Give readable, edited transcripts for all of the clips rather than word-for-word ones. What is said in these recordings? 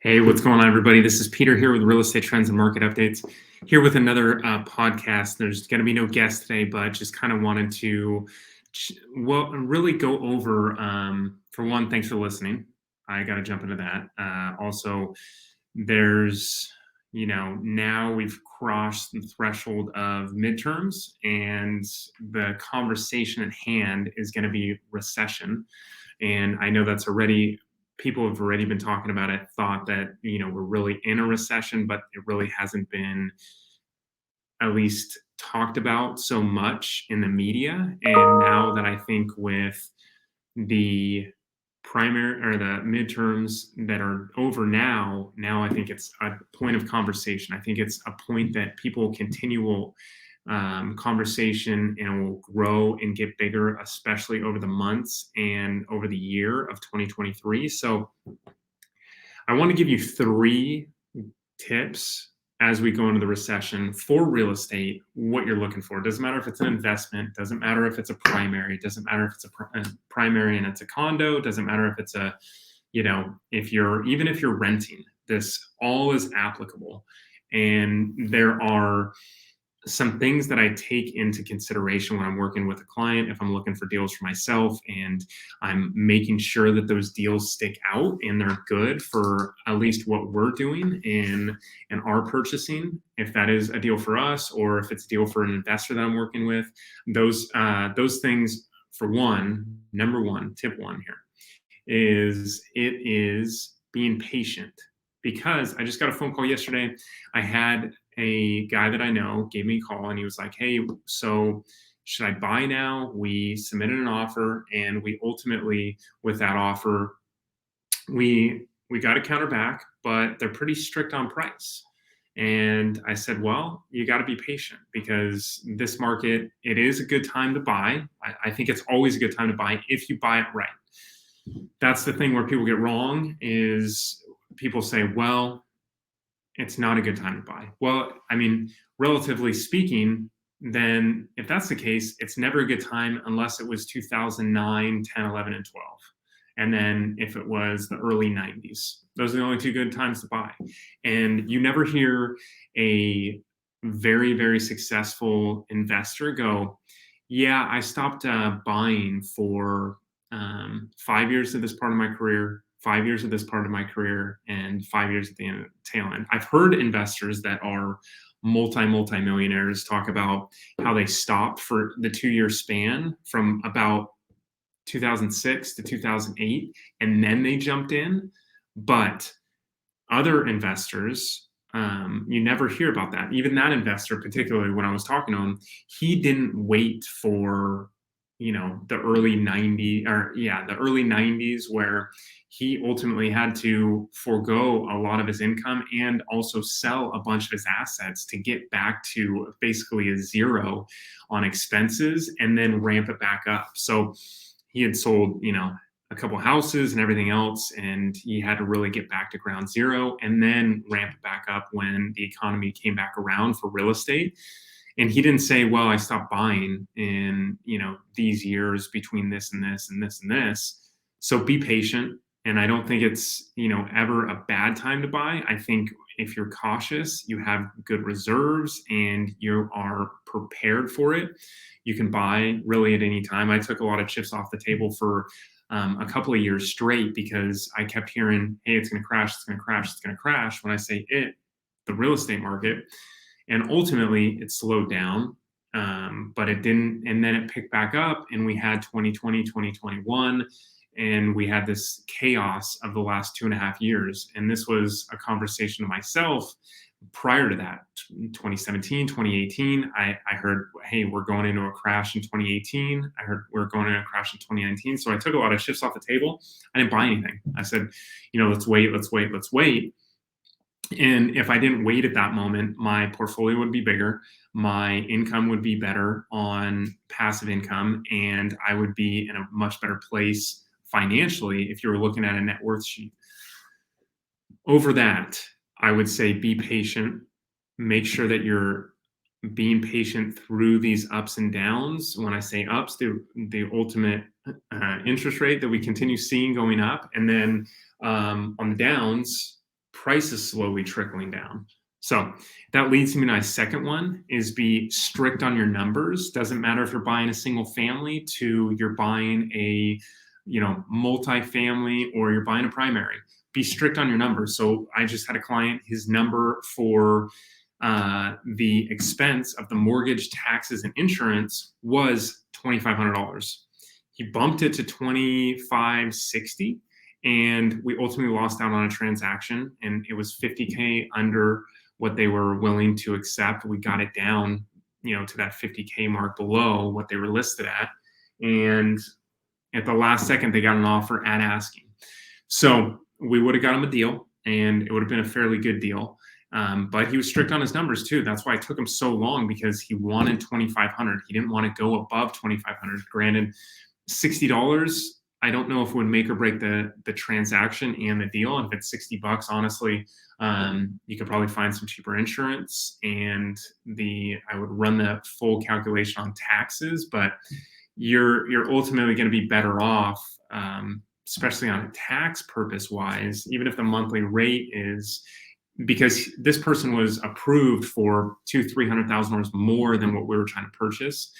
Hey, what's going on, everybody? This is Peter here with Real Estate Trends and Market Updates. Here with another podcast. There's going to be no guest today, but just kind of wanted to, really go over. For one, thanks for listening. I got to jump into that. Also, there's, now we've crossed the threshold of midterms, and the conversation at hand is going to be recession. And I know that's already people have already been talking about it, thought that, we're really in a recession, but it really hasn't been at least talked about so much in the media. And now that I think with the primary or the midterms that are over now I think it's a point of conversation. I think it's a point that people continual conversation and will grow and get bigger, especially over the months and over the year of 2023. So I want to give you 3 tips as we go into the recession for real estate, what you're looking for. It doesn't matter if it's an investment, doesn't matter if it's a primary, doesn't matter if it's a primary and it's a condo, doesn't matter if it's a, if you're renting, this all is applicable. And there are some things that I take into consideration when I'm working with a client, if I'm looking for deals for myself, and I'm making sure that those deals stick out and they're good for at least what we're doing and are purchasing, if that is a deal for us or if it's a deal for an investor that I'm working with. Those things, for one, number one, tip one here is being patient. Because I just got a phone call yesterday. I had a guy that I know gave me a call and he was like, "Hey, so should I buy now?" We submitted an offer, and we ultimately, with that offer, we got a counter back, but they're pretty strict on price. And I said, "Well, you got to be patient, because this market, it is a good time to buy. I think it's always a good time to buy if you buy it right." That's the thing where people get wrong, is people say, "Well, it's not a good time to buy." Well, I mean, relatively speaking, then if that's the case, it's never a good time unless it was 2009, 10, 11, and 12. And then if it was the early 90s, those are the only 2 good times to buy. And you never hear a very, very successful investor go, "Yeah, I stopped buying for 5 years of this part of my career, 5 years of this part of my career, and 5 years at the end, tail end." I've heard investors that are multi-millionaires talk about how they stopped for the 2-year span from about 2006 to 2008, and then they jumped in. But other investors, you never hear about that. Even that investor, particularly when I was talking to him, he didn't wait for, the early 90s, where he ultimately had to forego a lot of his income and also sell a bunch of his assets to get back to basically a zero on expenses and then ramp it back up. So he had sold, a couple houses and everything else, and he had to really get back to ground zero and then ramp it back up when the economy came back around for real estate. And he didn't say, "Well, I stopped buying in, these years between this and this and this and this." So be patient. And I don't think it's, ever a bad time to buy. I think if you're cautious, you have good reserves, and you are prepared for it, you can buy really at any time. I took a lot of chips off the table for a couple of years straight, because I kept hearing, "Hey, it's going to crash, it's going to crash, it's going to crash." When I say it, the real estate market. And ultimately it slowed down, but it didn't. And then it picked back up, and we had 2020, 2021, and we had this chaos of the last 2.5 years. And this was a conversation to myself prior to that, 2017, 2018. I heard, "Hey, we're going into a crash in 2018. I heard we're going into a crash in 2019. So I took a lot of shifts off the table. I didn't buy anything. I said, let's wait, let's wait, let's wait. And if I didn't wait at that moment, my portfolio would be bigger, my income would be better on passive income, and I would be in a much better place financially if you were looking at a net worth sheet." Over that, I would say be patient. Make sure that you're being patient through these ups and downs. When I say ups, the ultimate interest rate that we continue seeing going up. And then on the downs, price is slowly trickling down. So that leads me to my second one is be strict on your numbers. Doesn't matter if you're buying a single family to you're buying a, multifamily or you're buying a primary. Be strict on your numbers. So I just had a client, his number for the expense of the mortgage, taxes, and insurance was $2,500. He bumped it to $2,560, and we ultimately lost out on a transaction, and it was $50K under what they were willing to accept. We got it down, to that $50K mark below what they were listed at, and at the last second, they got an offer at asking. So we would have got him a deal, and it would have been a fairly good deal. But he was strict on his numbers too. That's why it took him so long, because he wanted 2,500. He didn't want to go above 2,500. Granted, $60, I don't know if it would make or break the transaction and the deal. And if it's $60, honestly, you could probably find some cheaper insurance, and I would run the full calculation on taxes, but you're ultimately going to be better off, especially on a tax purpose wise, even if the monthly rate is, because this person was approved for $200,000-$300,000 more than what we were trying to purchase,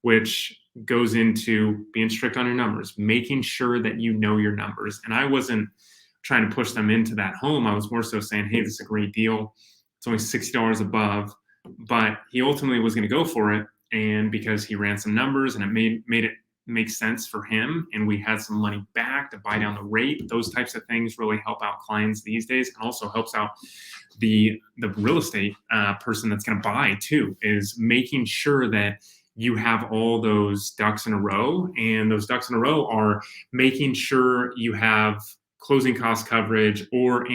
which goes into being strict on your numbers, making sure that you know your numbers. And I wasn't trying to push them into that home. I was more so saying, hey, this is a great deal. It's only $60 above, but he ultimately was going to go for it. And because he ran some numbers and it made it make sense for him, and we had some money back to buy down the rate, those types of things really help out clients these days, and also helps out the real estate person that's going to buy too, is making sure that you have all those ducks in a row. And those ducks in a row are making sure you have closing cost coverage or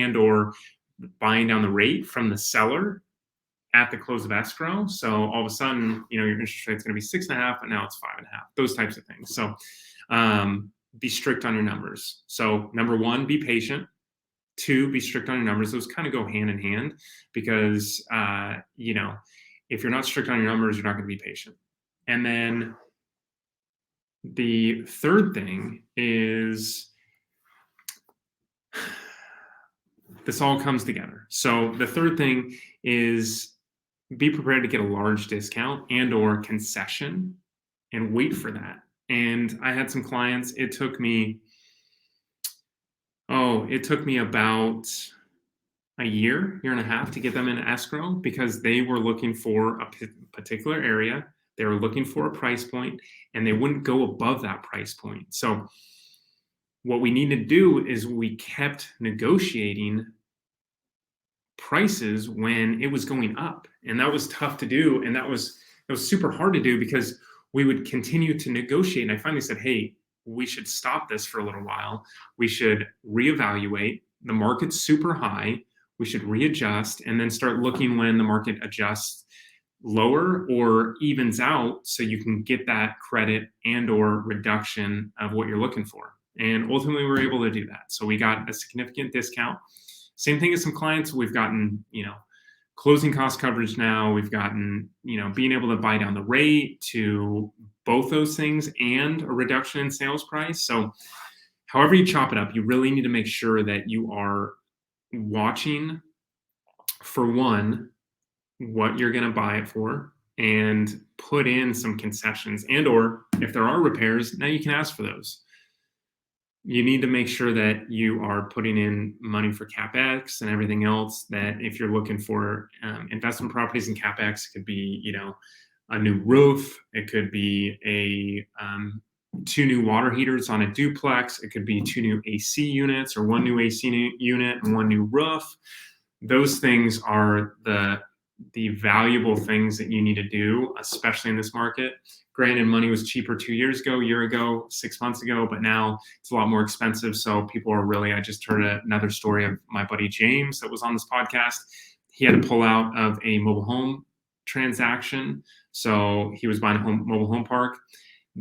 buying down the rate from the seller at the close of escrow. So all of a sudden, your interest rate's going to be 6.5, but now it's 5.5. Those types of things. So be strict on your numbers. So number one, be patient. Two, be strict on your numbers. Those kind of go hand in hand, because if you're not strict on your numbers, you're not going to be patient. And then the third thing is, this all comes together. So the third thing is, be prepared to get a large discount and or concession, and wait for that. And I had some clients, it took me about a year and a half to get them in escrow, because they were looking for a particular area. They were looking for a price point, and they wouldn't go above that price point. So what we need to do is we kept negotiating prices when it was going up, and that was tough to do, and it was super hard to do, because we would continue to negotiate. And I finally said, hey, we should stop this for a little while. We should reevaluate. The market's super high. We should readjust, and then start looking when the market adjusts lower or evens out, so you can get that credit and or reduction of what you're looking for. And ultimately we were able to do that. So we got a significant discount. Same thing as some clients, we've gotten, closing cost coverage now. We've gotten, being able to buy down the rate, to both those things, and a reduction in sales price. So however you chop it up, you really need to make sure that you are watching, for one, what you're going to buy it for, and put in some concessions, and or if there are repairs, now you can ask for those. You need to make sure that you are putting in money for CapEx and everything else, that if you're looking for investment properties and CapEx, it could be, a new roof. It could be a 2 new water heaters on a duplex. It could be 2 new AC units, or 1 new AC unit and 1 new roof. Those things are the valuable things that you need to do, especially in this market. Granted, money was cheaper 2 years ago, a year ago, 6 months ago, but now it's a lot more expensive. So people are really, I just heard another story of my buddy James that was on this podcast. He had to pull out of a mobile home transaction. So he was buying a mobile home park.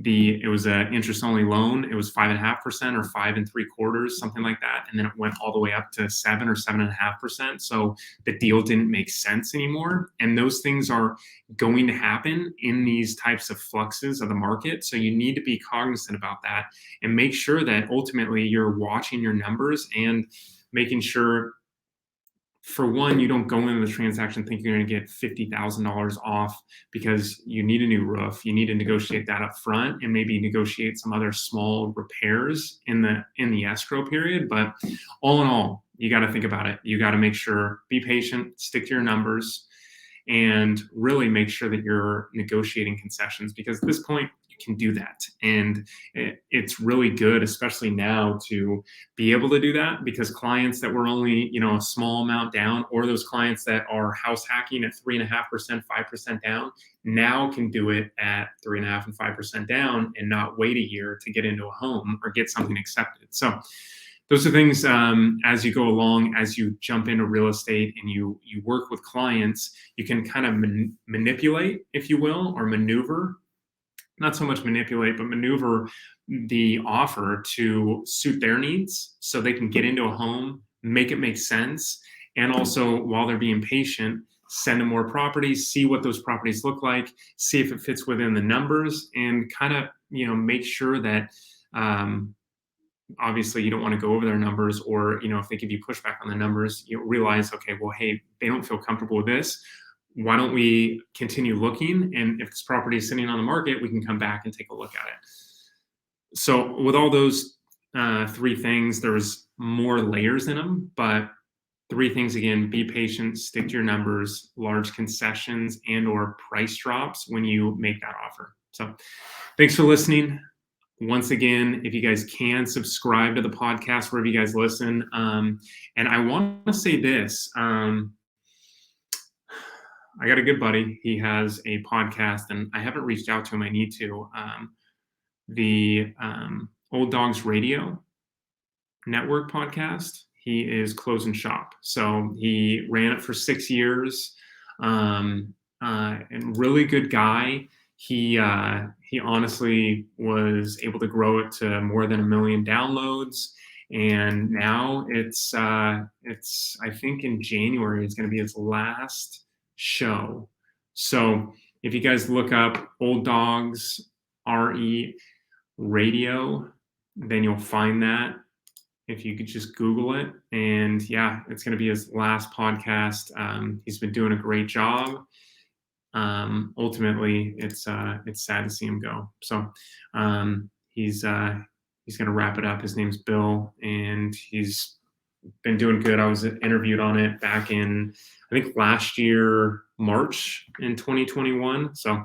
It was an interest-only loan. It was 5.5% or 5 3/4, something like that. And then it went all the way up to 7 or 7.5%. So the deal didn't make sense anymore. And those things are going to happen in these types of fluxes of the market. So you need to be cognizant about that, and make sure that ultimately you're watching your numbers and making sure for one, you don't go into the transaction thinking you're going to get $50,000 off because you need a new roof. You need to negotiate that up front and maybe negotiate some other small repairs in the escrow period. But all in all, you got to think about it. You got to make sure, be patient, stick to your numbers, and really make sure that you're negotiating concessions, because at this point you can do that. And it's really good, especially now, to be able to do that, because clients that were only, a small amount down, or those clients that are house hacking at 3.5%, 5% down, now can do it at 3.5% and 5% down and not wait a year to get into a home or get something accepted. So those are things, as you go along, as you jump into real estate and you work with clients, you can kind of manipulate, if you will, or maneuver, not so much manipulate, but maneuver the offer to suit their needs so they can get into a home, make it make sense. And also, while they're being patient, send them more properties, see what those properties look like, see if it fits within the numbers, and kind of, make sure that, obviously you don't want to go over their numbers, or, if they give you pushback on the numbers, you realize, okay, well, hey, they don't feel comfortable with this. Why don't we continue looking? And if this property is sitting on the market, we can come back and take a look at it. So with all those three things, there's more layers in them, but three things again: be patient, stick to your numbers, large concessions and or price drops when you make that offer. So thanks for listening. Once again, if you guys can, subscribe to the podcast wherever you guys listen. And I want to say this. I got a good buddy. He has a podcast, and I haven't reached out to him. I need to. The Old Dogs Radio Network podcast. He is closing shop. So he ran it for 6 years. And really good guy. He honestly was able to grow it to more than 1 million downloads. And now it's I think in January, it's going to be his last show. So if you guys look up Old Dogs RE Radio, then you'll find that. If you could just Google it. And yeah, it's going to be his last podcast. He's been doing a great job. Ultimately, it's sad to see him go. So he's going to wrap it up. His name's Bill, and he's been doing good. I was interviewed on it back in, I think, last year, March in 2021. So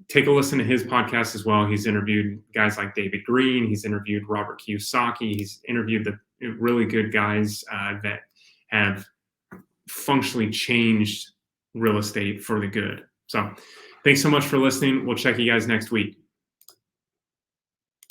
take a listen to his podcast as well. He's interviewed guys like David Green. He's interviewed Robert Kiyosaki. He's interviewed the really good guys that have functionally changed real estate for the good. So thanks so much for listening. We'll check you guys next week.